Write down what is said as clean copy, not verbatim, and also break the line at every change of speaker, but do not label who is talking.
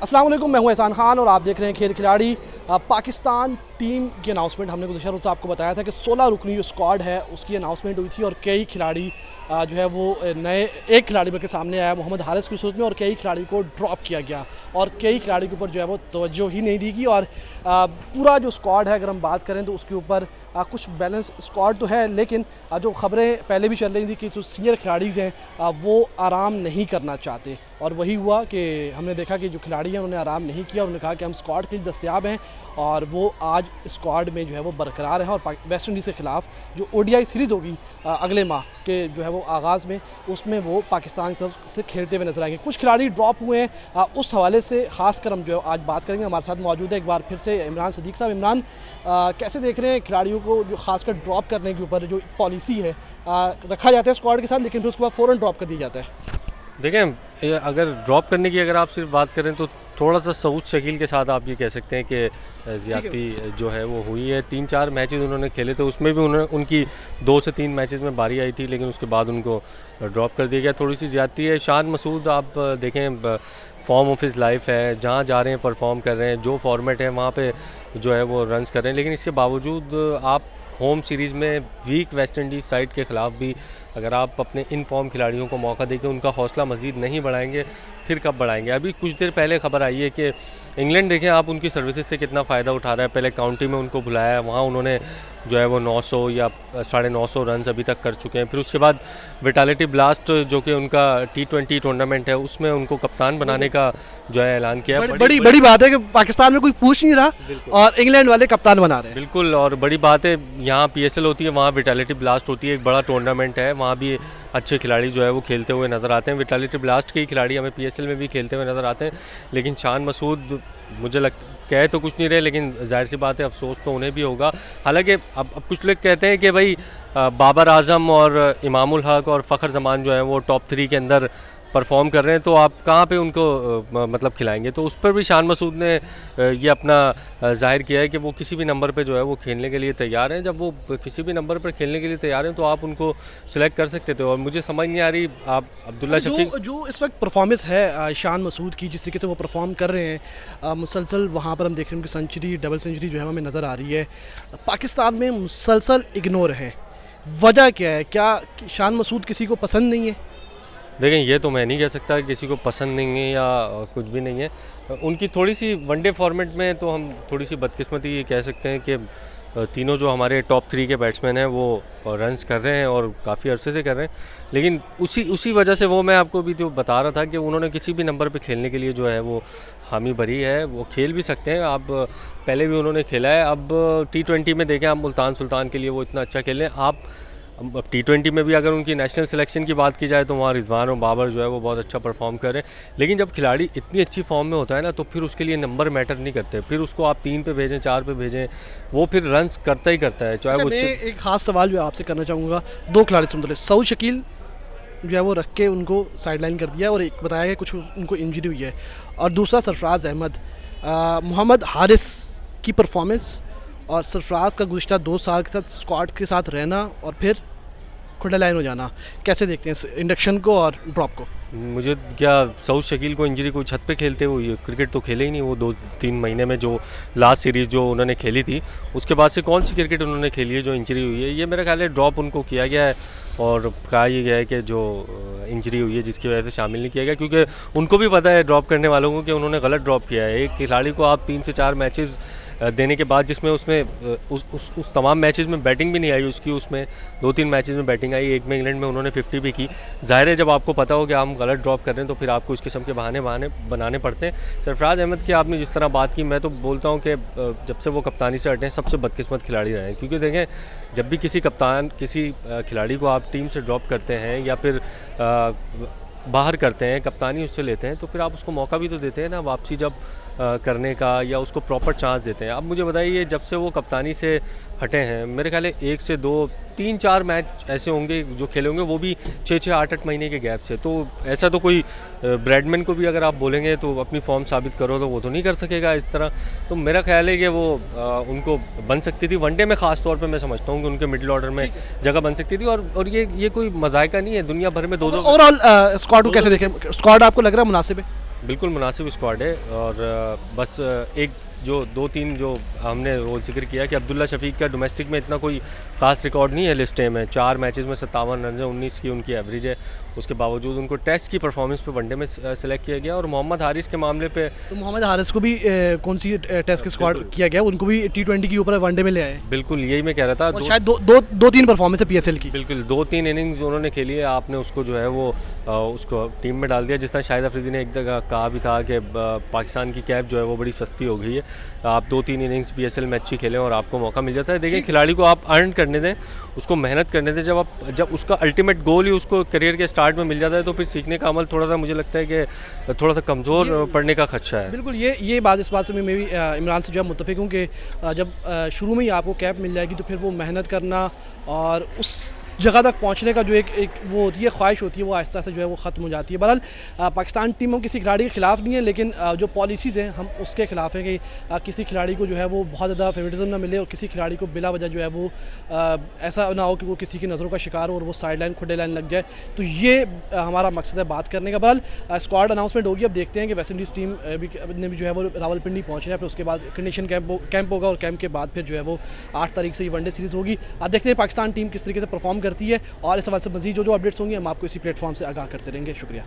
अस्सलाम वालेकुम, मैं हूं एहसान खान और आप देख रहे हैं खेल खिलाड़ी। पाकिस्तान टीम की अनाउंसमेंट हमने गुज़श्ता रोज़ आपको बताया था कि 16 रुकनी जो स्क्वाड है उसकी अनाउंसमेंट हुई थी और कई खिलाड़ी जो है वो नए एक खिलाड़ी बल्कि सामने आया मोहम्मद हारिस की सूरत में, और कई खिलाड़ी को ड्रॉप किया गया और कई खिलाड़ी के ऊपर जो है वो तवज्जो ही नहीं दी गई। और पूरा जो स्क्वाड है अगर हम बात करें तो उसके ऊपर कुछ बैलेंस स्क्वाड तो है, लेकिन जो खबरें पहले भी चल रही थी कि जो सीनियर खिलाड़ीज़ हैं वो आराम नहीं करना चाहते, और वही हुआ कि हमने देखा कि जो खिलाड़ी हैं उन्होंने आराम नहीं किया। उन्होंने कहा कि हम स्क्वाड के लिए दस्तयाब हैं और वो आज स्क्वाड में जो है वो बरकरार हैं। और वेस्ट इंडीज़ के ख़िलाफ़ जो ODI सीरीज़ होगी अगले माह के जो है वो आगाज़ में, उसमें वो पाकिस्तान की तरफ से खेलते हुए नजर आएंगे। कुछ खिलाड़ी ड्रॉप हुए हैं, उस हवाले से ख़ासकर हम जो है आज बात करेंगे। हमारे साथ मौजूद है एक बार फिर से इमरान सदीक साहब। इमरान, कैसे देख रहे हैं खिलाड़ियों को जो खासकर ड्रॉप करने के ऊपर जो पॉलिसी है, रखा जाता है स्क्वाड के साथ लेकिन फिर उसके बाद फ़ौरन ड्रॉप कर दिया जाता है?
देखें, अगर ड्रॉप करने की अगर आप सिर्फ बात करें तो थोड़ा सा सऊद शकील के साथ आप ये कह सकते हैं कि ज़्यादती जो है वो हुई है। 3-4 मैचेस उन्होंने खेले थे, उसमें भी उनकी 2 से 3 मैचेस में बारी आई थी, लेकिन उसके बाद उनको ड्रॉप कर दिया गया। थोड़ी सी ज़्यादती है। शान मसूद आप देखें, फॉर्म ऑफ हिज लाइफ है, जहाँ जा रहे हैं परफॉर्म कर रहे हैं, जो फॉर्मेट है वहाँ पे जो है वो रन्स कर रहे हैं। लेकिन इसके बावजूद आप होम सीरीज़ में वीक वेस्ट इंडीज़ साइड के ख़िलाफ़ भी अगर आप अपने इन फॉर्म खिलाड़ियों को मौका देकर उनका हौसला मज़ीद नहीं बढ़ाएंगे, फिर कब बढ़ाएंगे? अभी कुछ देर पहले खबर आई है कि इंग्लैंड देखें आप उनकी सर्विसेज से कितना फ़ायदा उठा रहा है। पहले काउंटी में उनको बुलाया है, वहाँ उन्होंने जो है वो 900 या 950 रन अभी तक कर चुके हैं। फिर उसके बाद विटालिटी ब्लास्ट जो कि उनका T20 टूर्नामेंट है, उसमें उनको कप्तान बनाने का जो है ऐलान किया है।
बड़ी बात है कि पाकिस्तान में कोई पूछ नहीं रहा और इंग्लैंड वाले कप्तान बना रहे हैं।
बिल्कुल, और बड़ी बात है, यहाँ PSL होती है, वहाँ विटालिटी ब्लास्ट होती है, एक बड़ा टूर्नामेंट है, वहाँ भी अच्छे खिलाड़ी जो है वो खेलते हुए नज़र आते हैं। विटालिटी ब्लास्ट के ही खिलाड़ी हमें PSL में भी खेलते हुए नज़र आते हैं। लेकिन शान मसूद मुझे कह तो कुछ नहीं रहे, लेकिन जाहिर सी बात है अफसोस तो उन्हें भी होगा। हालांकि अब कुछ लोग कहते हैं कि भाई बाबर आजम और इमामुल हक और फ़खर जमान जो है वो टॉप 3 के अंदर परफॉर्म कर रहे हैं, तो आप कहाँ पे उनको मतलब खिलाएंगे? तो उस पर भी शान मसूद ने ये अपना जाहिर किया है कि वो किसी भी नंबर पे जो है वो खेलने के लिए तैयार हैं। जब वो किसी भी नंबर पर खेलने के लिए तैयार हैं तो आप उनको सिलेक्ट कर सकते थे। और मुझे समझ नहीं आ रही, आप अब्दुल्ला शफीक
जो इस वक्त परफॉर्मेंस है शान मसूद की, जिस तरीके से वो परफॉर्म कर रहे हैं मुसलसल, वहाँ पर हम देख रहे हैं उनकी सेंचुरी, डबल सेंचुरी जो है हमें नज़र आ रही है। पाकिस्तान में मुसलसल इग्नोर है, वजह क्या है? क्या शान मसूद किसी को पसंद नहीं है?
देखें, ये तो मैं नहीं कह सकता कि किसी को पसंद नहीं है या कुछ भी नहीं है। उनकी थोड़ी सी वनडे फॉर्मेट में तो हम थोड़ी सी बदकिस्मती ये कह सकते हैं कि तीनों जो हमारे टॉप 3 के बैट्समैन हैं वो रन्स कर रहे हैं और काफ़ी अरसे से कर रहे हैं। लेकिन उसी वजह से वो मैं आपको भी तो बता रहा था कि उन्होंने किसी भी नंबर पे खेलने के लिए जो है वो हामी भरी है, वो खेल भी सकते हैं। अब पहले भी उन्होंने खेला है। अब T20 में देखें, आप मुल्तान सुल्तान के लिए वो इतना अच्छा खेलें। आप अब T20 में भी अगर उनकी नेशनल सिलेक्शन की बात की जाए तो वहाँ रिजवान और बाबर जो है वो बहुत अच्छा परफॉर्म कर रहे हैं। लेकिन जब खिलाड़ी इतनी अच्छी फॉर्म में होता है ना, तो फिर उसके लिए नंबर मैटर नहीं करते। फिर उसको आप 3 पे भेजें, 4 पे भेजें, वो फिर रन्स करता ही करता है। चाहे वो
मैं एक खास सवाल जो आपसे करना चाहूँगा, 2 खिलाड़ी सुन, सऊद शकील जो है वो रख के उनको साइडलाइन कर दिया और एक बताया कि कुछ उनको इंजरी हुई है, और दूसरा सरफराज अहमद। मोहम्मद हारिस की परफॉर्मेंस और सरफराज का गुज़श्ता 2 साल के साथ स्क्वाड के साथ रहना और फिर खुला लाइन हो जाना, कैसे देखते हैं इंडक्शन को और ड्रॉप को?
मुझे क्या, सऊद शकील को इंजरी कोई छत पे खेलते हुए क्रिकेट तो खेले ही नहीं। वो 2-3 महीने में जो लास्ट सीरीज़ जो उन्होंने खेली थी, उसके बाद से कौन सी क्रिकेट उन्होंने खेली है जो इंजरी हुई है? ये मेरा ख्याल है ड्रॉप उनको किया गया है और कहा यह गया है कि जो इंजरी हुई है जिसकी वजह से शामिल नहीं किया गया, क्योंकि उनको भी पता है ड्रॉप करने वालों को कि उन्होंने गलत ड्रॉप किया है। एक खिलाड़ी को आप 3 से 4 मैचेस देने के बाद, जिसमें उसने उस तमाम मैचेस में बैटिंग भी नहीं आई उसकी, उसमें 2-3 मैचेस में बैटिंग आई, एक में इंग्लैंड में उन्होंने 50 भी की। जाहिर है जब आपको पता हो कि हम गलत ड्रॉप कर रहे हैं तो फिर आपको इस किस्म के बहाने बनाने पड़ते हैं। सरफराज अहमद की आपने जिस तरह बात की, मैं तो बोलता हूँ कि जब से वो कप्तानी से हटे हैं सबसे बदकिस्मत खिलाड़ी रहे हैं। क्योंकि देखें, जब भी किसी खिलाड़ी को आप टीम से ड्रॉप करते हैं या फिर बाहर करते हैं, कप्तानी उससे लेते हैं, तो फिर आप उसको मौका भी तो देते हैं ना वापसी जब करने का, या उसको प्रॉपर चांस देते हैं। अब मुझे बताइए, जब से वो कप्तानी से हटे हैं, मेरे ख्याल है 1 से 2, 3-4 मैच ऐसे होंगे जो खेले होंगे, वो भी 6-6, 8-8 महीने के गैप से। तो ऐसा तो कोई ब्रैडमैन को भी अगर आप बोलेंगे तो अपनी फॉर्म साबित करो, तो वो तो नहीं कर सकेगा इस तरह। तो मेरा ख्याल है कि वो उनको बन सकती थी वनडे में, ख़ास तौर पे मैं समझता हूँ कि उनके मिडिल ऑर्डर में जगह बन सकती थी। और ये कोई मजायका नहीं है, दुनिया भर में 2-2
ओवरऑल स्क्वाड को कैसे देखें? स्क्वाड आपको लग रहा है मुनासिब है?
बिल्कुल मुनासिब स्क्वाड है और बस एक जो 2-3 जो हमने वो जिक्र किया कि अब्दुल्ला शफीक का डोमेस्टिक में इतना कोई ख़ास रिकॉर्ड नहीं है लिस्ट ए में। 4 मैचेस में 57 रन है, 19 की उनकी एवरेज है। उसके बावजूद उनको टेस्ट की परफॉर्मेंस पे वनडे में सेलेक्ट किया गया। और मोहम्मद हारिस के मामले पे
तो मोहम्मद हारिस को भी कौन सी टेस्ट के स्क्वाड किया गया, उनको भी T20 के ऊपर वनडे में ले आए।
बिल्कुल यही मैं कह रहा था।
और शायद दो तीन परफॉर्मेंस है PSL की।
बिल्कुल 2-3 इनिंग्स उन्होंने खेली है, आपने उसको जो है वो उसको टीम में डाल दिया। जिस तरह शाहिद अफरीदी ने एक जगह कहा भी था कि पाकिस्तान की कैप जो है वो बड़ी सस्ती हो गई है, आप 2-3 इनिंग्स PSL में अच्छी खेलें और आपको मौका मिल जाता है। देखिए खिलाड़ी को आप अर्न करने दें, उसको मेहनत करने दें। जब उसका अल्टीमेट गोल ही उसको करियर के स्टार्ट में मिल जाता है तो फिर सीखने का अमल थोड़ा सा मुझे लगता है कि थोड़ा सा कमज़ोर पड़ने का खदशा है।
बिल्कुल ये बात, इस बात से मैं भी इमरान से जो है मुत्तफ़िक हूँ कि जब शुरू में ही आपको कैप मिल जाएगी तो फिर वो मेहनत करना और उस जगह तक पहुंचने का जो एक वो होती है, ख्वाहिश होती है, वो आहिस्ता से जो है वो ख़त्म हो जाती है। बहरहाल पाकिस्तान टीम हम किसी खिलाड़ी के ख़िलाफ़ नहीं है, लेकिन जो पॉलिसीज़ हैं हम उसके ख़िलाफ़ हैं कि किसी खिलाड़ी को जो है वो बहुत ज़्यादा फेवरेटिज्म ना मिले और किसी खिलाड़ी को बिला वजह जो है वो ऐसा ना हो कि वो किसी की नज़रों का शिकार हो और वो साइड लाइन खुडे लाइन लग जाए। तो ये हमारा मकसद है बात करने का। बहरहाल स्क्वाड अनाउंसमेंट होगी, अब देखते हैं कि वेस्ट इंडीज़ टीम ने भी जो है वो रावलपिंडी पहुँचना है, फिर उसके बाद कंडीशन कैंप होगा और कैंप के बाद फिर जो है वो 8 तारीख से ये वनडे सीरीज़ होगी। अब देखते हैं पाकिस्तान टीम किस तरीके से परफॉर्म करती है और इस सवाल से मज़ीद जो अपडेट्स होंगी हम आपको इसी प्लेटफॉर्म से आगाह करते रहेंगे। शुक्रिया।